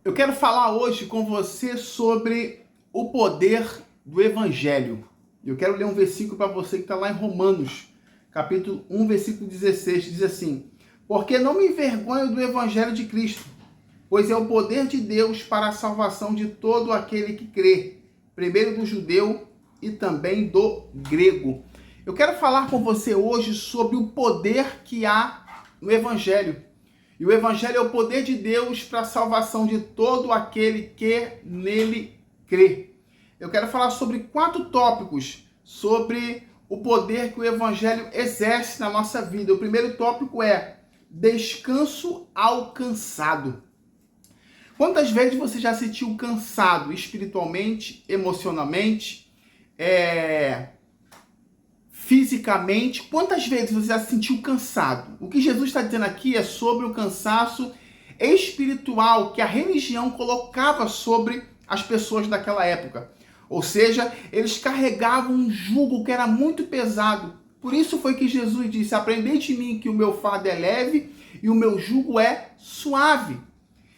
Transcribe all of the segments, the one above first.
Eu quero falar hoje com você sobre o poder do Evangelho. Eu quero ler um versículo para você que está lá em Romanos, capítulo 1, versículo 16. Diz assim: porque não me envergonho do Evangelho de Cristo, pois é o poder de Deus para a salvação de todo aquele que crê, primeiro do judeu e também do grego. Eu quero falar com você hoje sobre o poder que há no Evangelho. E o Evangelho é o poder de Deus para a salvação de todo aquele que nele crê. Eu quero falar sobre 4 tópicos sobre o poder que o Evangelho exerce na nossa vida. O primeiro tópico é descanso alcançado. Quantas vezes você já se sentiu cansado espiritualmente, emocionalmente, fisicamente? Quantas vezes você já se sentiu cansado? O que Jesus está dizendo aqui é sobre o cansaço espiritual que a religião colocava sobre as pessoas daquela época. Ou seja, eles carregavam um jugo que era muito pesado. Por isso foi que Jesus disse: aprendei de mim que o meu fardo é leve e o meu jugo é suave.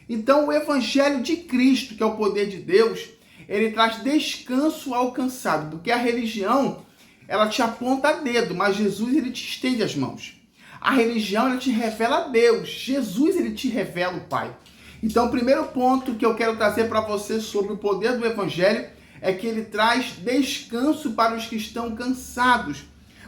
Então o Evangelho de Cristo, que é o poder de Deus, ele traz descanso alcançado, porque a religião, ela te aponta dedo, mas Jesus, ele te estende as mãos. A religião, ela te revela Deus. Jesus, ele te revela o Pai. Então, o primeiro ponto que eu quero trazer para você sobre o poder do Evangelho é que ele traz descanso para os que estão cansados.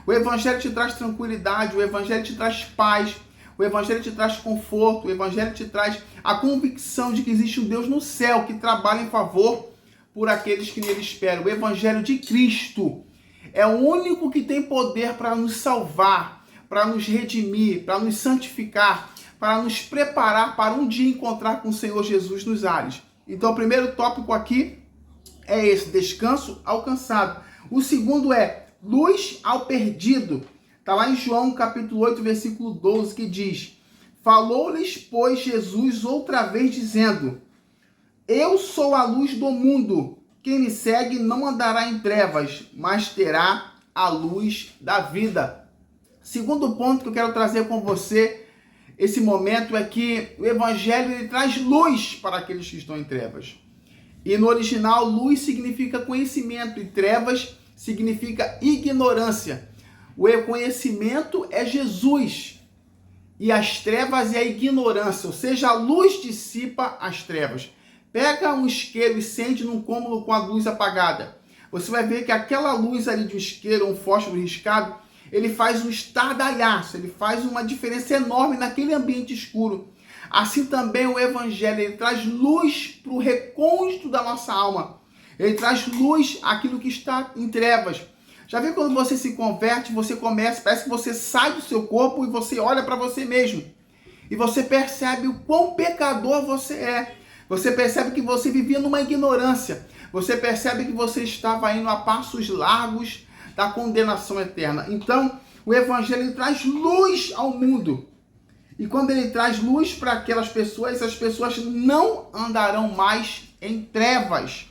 O Evangelho te traz tranquilidade, o Evangelho te traz paz, o Evangelho te traz conforto, o Evangelho te traz a convicção de que existe um Deus no céu que trabalha em favor por aqueles que nele esperam. O Evangelho de Cristo é o único que tem poder para nos salvar, para nos redimir, para nos santificar, para nos preparar para um dia encontrar com o Senhor Jesus nos ares. Então, o primeiro tópico aqui é esse, descanso alcançado. O segundo é luz ao perdido. Está lá em João capítulo 8, versículo 12, que diz: falou-lhes, pois, Jesus outra vez, dizendo: eu sou a luz do mundo. Quem me segue não andará em trevas, mas terá a luz da vida. Segundo ponto que eu quero trazer com você esse momento é que o Evangelho, ele traz luz para aqueles que estão em trevas. E no original, luz significa conhecimento e trevas significa ignorância. O conhecimento é Jesus e as trevas é a ignorância, ou seja, a luz dissipa as trevas. Pega um isqueiro e acende num cômodo com a luz apagada. Você vai ver que aquela luz ali de um isqueiro, um fósforo riscado, ele faz um estardalhaço, ele faz uma diferença enorme naquele ambiente escuro. Assim também o Evangelho, ele traz luz para o recôndito da nossa alma. Ele traz luz àquilo que está em trevas. Já viu quando você se converte, você começa, parece que você sai do seu corpo e você olha para você mesmo. E você percebe o quão pecador você é. Você percebe que você vivia numa ignorância. Você percebe que você estava indo a passos largos da condenação eterna. Então, o Evangelho, ele traz luz ao mundo. E quando ele traz luz para aquelas pessoas, as pessoas não andarão mais em trevas.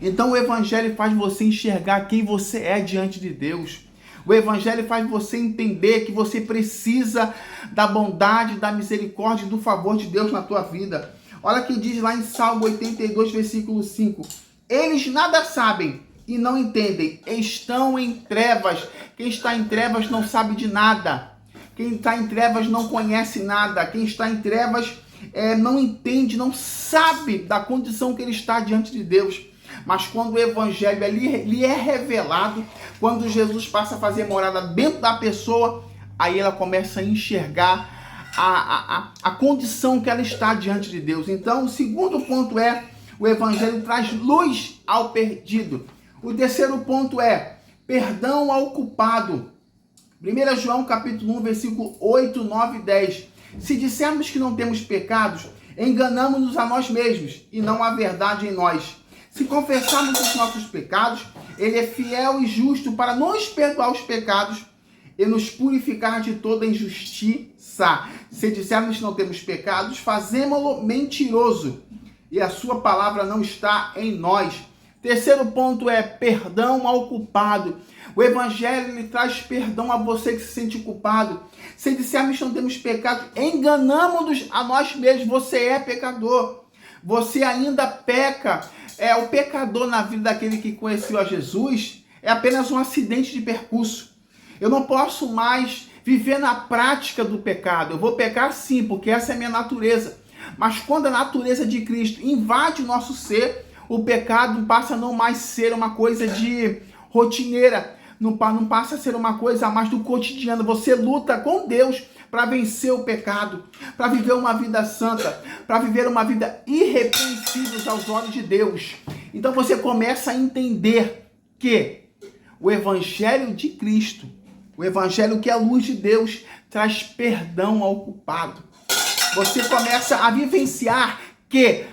Então, o Evangelho faz você enxergar quem você é diante de Deus. O Evangelho faz você entender que você precisa da bondade, da misericórdia e do favor de Deus na tua vida. Olha o que diz lá em Salmo 82, versículo 5. Eles nada sabem e não entendem, estão em trevas. Quem está em trevas não sabe de nada. Quem está em trevas não conhece nada. Quem está em trevas não entende, não sabe da condição que ele está diante de Deus. Mas quando o Evangelho lhe é revelado, quando Jesus passa a fazer morada dentro da pessoa, aí ela começa a enxergar a condição que ela está diante de Deus. Então, o segundo ponto é, o Evangelho traz luz ao perdido. O terceiro ponto é perdão ao culpado. 1 João capítulo 1, versículo 8, 9 e 10. Se dissermos que não temos pecados, enganamos-nos a nós mesmos e não há verdade em nós. Se confessarmos os nossos pecados, ele é fiel e justo para nos perdoar os pecados e nos purificar de toda injustiça. Se dissermos que não temos pecados, fazemo-lo mentiroso e a sua palavra não está em nós. Terceiro ponto é perdão ao culpado. O Evangelho lhe traz perdão a você que se sente culpado. Se dissermos que não temos pecado, enganamos-nos a nós mesmos. Você é pecador. você ainda peca. O pecador na vida daquele que conheceu a Jesus é apenas um acidente de percurso. Eu não posso mais viver na prática do pecado. Eu vou pecar sim, porque essa é a minha natureza. Mas quando a natureza de Cristo invade o nosso ser, o pecado passa a não mais ser uma coisa de rotineira, não passa a ser uma coisa mais do cotidiano. Você luta com Deus para vencer o pecado, para viver uma vida santa, para viver uma vida irrepreensível aos olhos de Deus. Então você começa a entender que o Evangelho de Cristo, o Evangelho que é a luz de Deus, traz perdão ao culpado. Você começa a vivenciar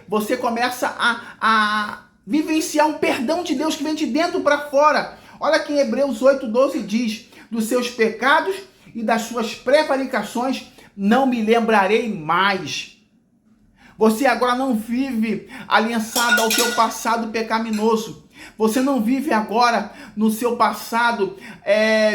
você começa a vivenciar um perdão de Deus que vem de dentro para fora. Olha que em Hebreus 8:12 diz: dos seus pecados e das suas prevaricações não me lembrarei mais. Você agora não vive aliançado ao seu passado pecaminoso. Você não vive agora no seu passado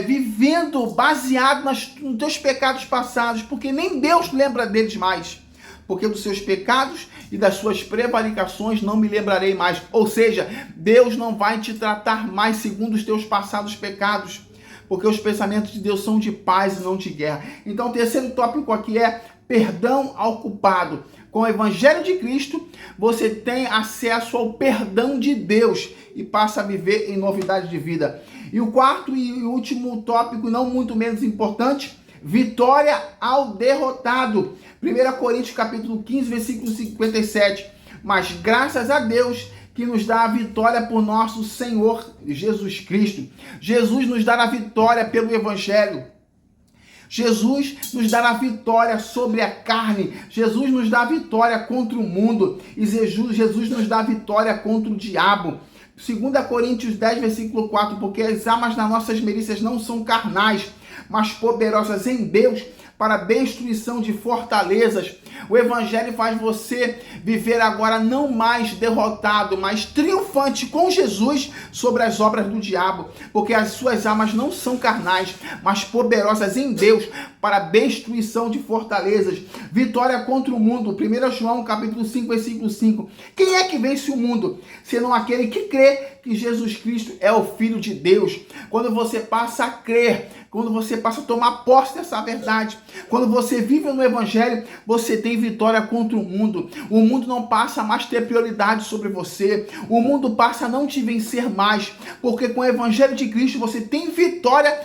vivendo baseado nos teus pecados passados, porque nem Deus lembra deles mais. Porque dos seus pecados e das suas prevaricações não me lembrarei mais. Ou seja, Deus não vai te tratar mais segundo os teus passados pecados, porque os pensamentos de Deus são de paz e não de guerra. Então o terceiro tópico aqui é perdão ao culpado. Com o Evangelho de Cristo, você tem acesso ao perdão de Deus e passa a viver em novidade de vida. E o quarto e último tópico, não muito menos importante, vitória ao derrotado. 1 Coríntios capítulo 15, versículo 57. Mas graças a Deus que nos dá a vitória por nosso Senhor Jesus Cristo. Jesus nos dá a vitória pelo Evangelho. Jesus nos dá a vitória sobre a carne. Jesus nos dá a vitória contra o mundo. E Jesus nos dá a vitória contra o diabo. 2 Coríntios 10, versículo 4. Porque as armas das nossas milícias não são carnais, mas poderosas em Deus para a destruição de fortalezas. O Evangelho faz você viver agora não mais derrotado, mas triunfante com Jesus sobre as obras do diabo, porque as suas armas não são carnais, mas poderosas em Deus para a destruição de fortalezas. Vitória contra o mundo. 1 João capítulo 5, versículo 5. Quem é que vence o mundo? Senão aquele que crê que Jesus Cristo é o Filho de Deus. Quando você passa a crer, quando você passa a tomar posse dessa verdade, quando você vive no Evangelho, você tem vitória contra o mundo. O mundo não passa a mais ter prioridade sobre você. O mundo passa a não te vencer mais, porque com o Evangelho de Cristo você tem vitória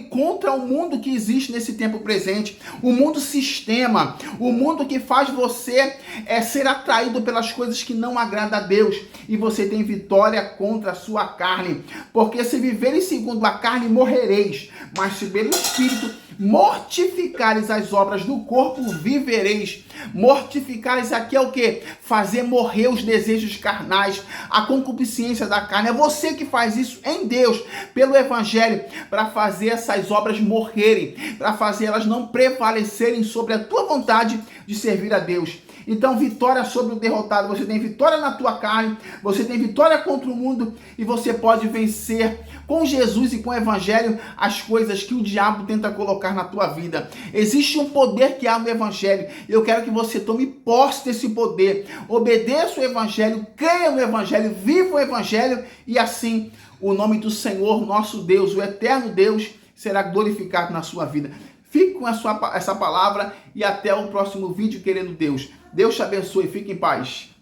contra o mundo que existe nesse tempo presente. O mundo sistema, o mundo que faz você ser atraído pelas coisas que não agradam a Deus. E você tem vitória contra a sua carne, porque se viveres segundo a carne, morrereis, mas se pelo Espírito mortificares as obras do corpo, vivereis. Mortificares aqui é o que? Fazer morrer os desejos carnais, a concupiscência da carne. É você que faz isso em Deus, pelo Evangelho, para fazer essas obras morrerem, para fazer elas não prevalecerem sobre a tua vontade de servir a Deus. Então, vitória sobre o derrotado. Você tem vitória na tua carne, você tem vitória contra o mundo e você pode vencer com Jesus e com o Evangelho as coisas que o diabo tenta colocar na tua vida. Existe um poder que há no Evangelho. Eu quero que você tome posse desse poder. Obedeça o Evangelho, creia no Evangelho, viva o Evangelho e assim o nome do Senhor, nosso Deus, o eterno Deus, será glorificado na sua vida. Fique com essa palavra e até o próximo vídeo, querendo Deus. Deus te abençoe. Fique em paz.